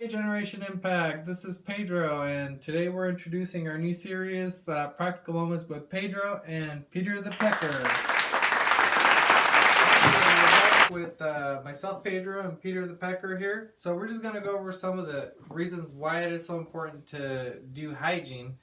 Hey Generation Impact, this is Pedro, and today we're introducing our new series, Practical Moments with Pedro and Peter the Pecker. With myself, Pedro, and Peter the Pecker here. So we're just going to go over some of the reasons why it is so important to do hygiene.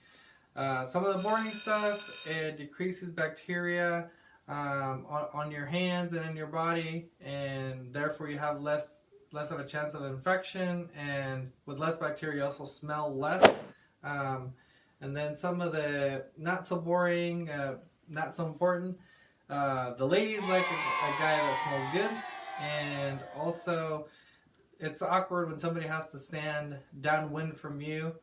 Some of the boring stuff, it decreases bacteria on your hands and in your body, and therefore you have less of a chance of infection, and with less bacteria you also smell less. And then some of the not so boring, not so important, the ladies like a guy that smells good, and also it's awkward when somebody has to stand downwind from you,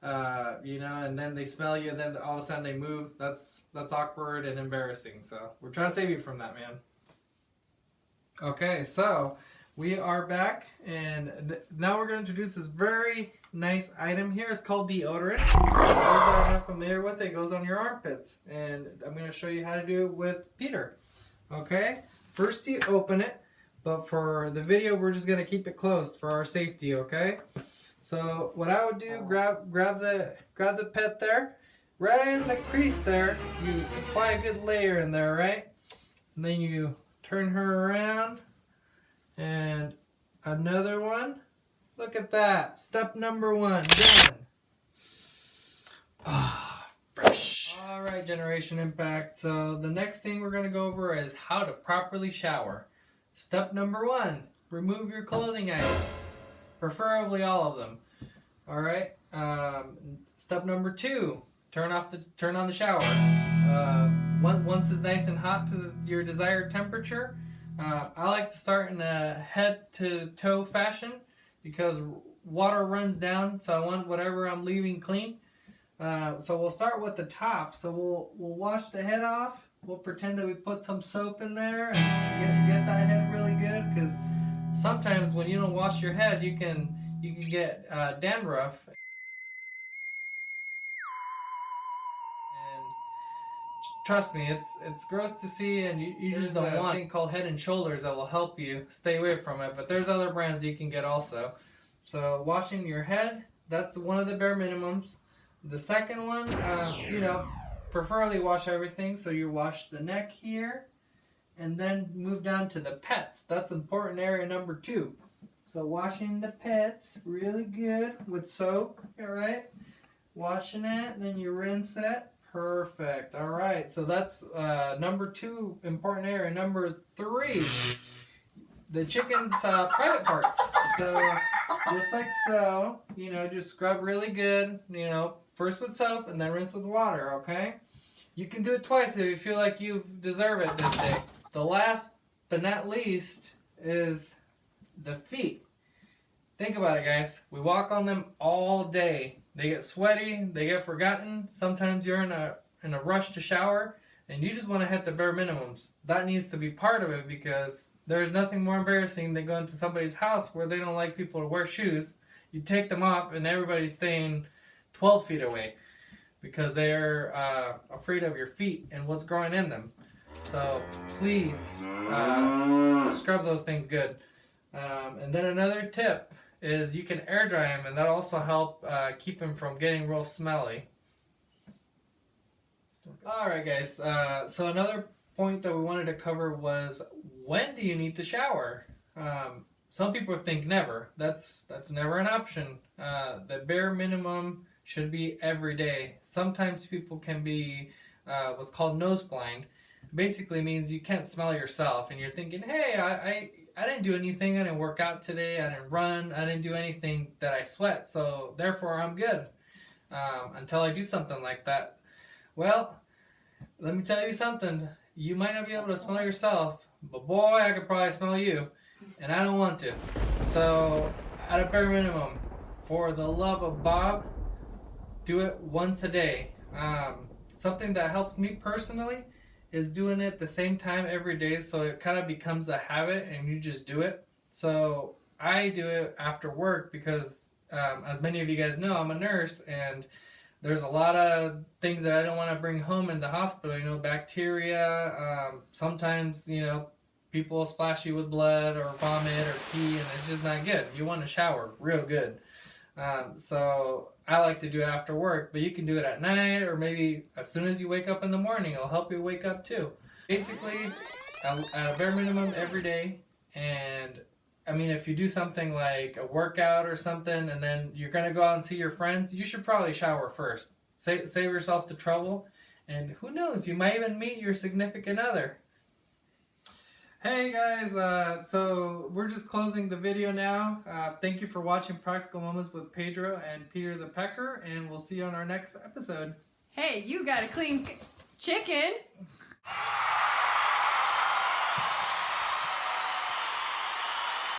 and then they smell you and then all of a sudden they move. That's awkward and embarrassing, so we're trying to save you from that, man. Okay, so we are back, and now we're going to introduce this very nice item here. It's called deodorant. For those that are not familiar with it, it goes on your armpits, and I'm going to show you how to do it with Peter. Okay, first you open it, but for the video we're just going to keep it closed for our safety. Okay, so what I would do, grab the pet there, right in the crease there. You apply a good layer in there, right? And then you turn her around. And another one. Look at that. Step number 1 done. Ah, fresh. Alright, Generation Impact. So the next thing we're going to go over is how to properly shower. Step number 1. Remove your clothing items. Preferably all of them. Alright. Step number 2. Turn on the shower. Once it's nice and hot to your desired temperature. I like to start in a head to toe fashion because water runs down, so I want whatever I'm leaving clean. So we'll start with the top. So we'll wash the head off. We'll pretend that we put some soap in there and get that head really good, because sometimes when you don't wash your head, you can get dandruff. Trust me, it's gross to see, and you just don't want a thing called Head and Shoulders that will help you stay away from it. But there's other brands you can get also. So washing your head, that's one of the bare minimums. The second one, preferably wash everything. So you wash the neck here, and then move down to the pets. That's important area number 2. So washing the pets really good with soap, all right? Washing it, then you rinse it. Perfect. All right. So that's number 2 important area. Number 3, the chicken's private parts. So just like so, just scrub really good. First with soap and then rinse with water. Okay. You can do it twice if you feel like you deserve it this day. The last but not least is the feet. Think about it, guys. We walk on them all day. They get sweaty, they get forgotten. Sometimes you're in a rush to shower and you just want to hit the bare minimums. That needs to be part of it, because there's nothing more embarrassing than going to somebody's house where they don't like people to wear shoes. You take them off and everybody's staying 12 feet away because they're afraid of your feet and what's growing in them. So please scrub those things good. And then another tip is you can air dry them, and that also help keep them from getting real smelly. Alright guys, so another point that we wanted to cover was, when do you need to shower? Some people think never. That's never an option. The bare minimum should be every day. Sometimes people can be what's called nose blind. Basically means you can't smell yourself, and you're thinking, hey, I didn't do anything. I didn't work out today. I didn't run. I didn't do anything that I sweat. So therefore, I'm good. Until I do something like that. Well, let me tell you something. You might not be able to smell yourself, but boy, I could probably smell you. And I don't want to. So at a bare minimum, for the love of Bob, do it once a day. Something that helps me personally is doing it the same time every day, so it kind of becomes a habit and you just do it. So I do it after work because, as many of you guys know, I'm a nurse, and there's a lot of things that I don't want to bring home in the hospital. Bacteria. Sometimes, people will splash you with blood or vomit or pee, and it's just not good. You want to shower real good. So I like to do it after work, but you can do it at night or maybe as soon as you wake up in the morning. It'll help you wake up too. Basically, at a bare minimum every day. And I mean, if you do something like a workout or something and then you're going to go out and see your friends, you should probably shower first. Save yourself the trouble. And who knows, you might even meet your significant other. Hey guys, so we're just closing the video now. Thank you for watching Practical Moments with Pedro and Peter the Pecker, and we'll see you on our next episode. Hey, you got a clean chicken.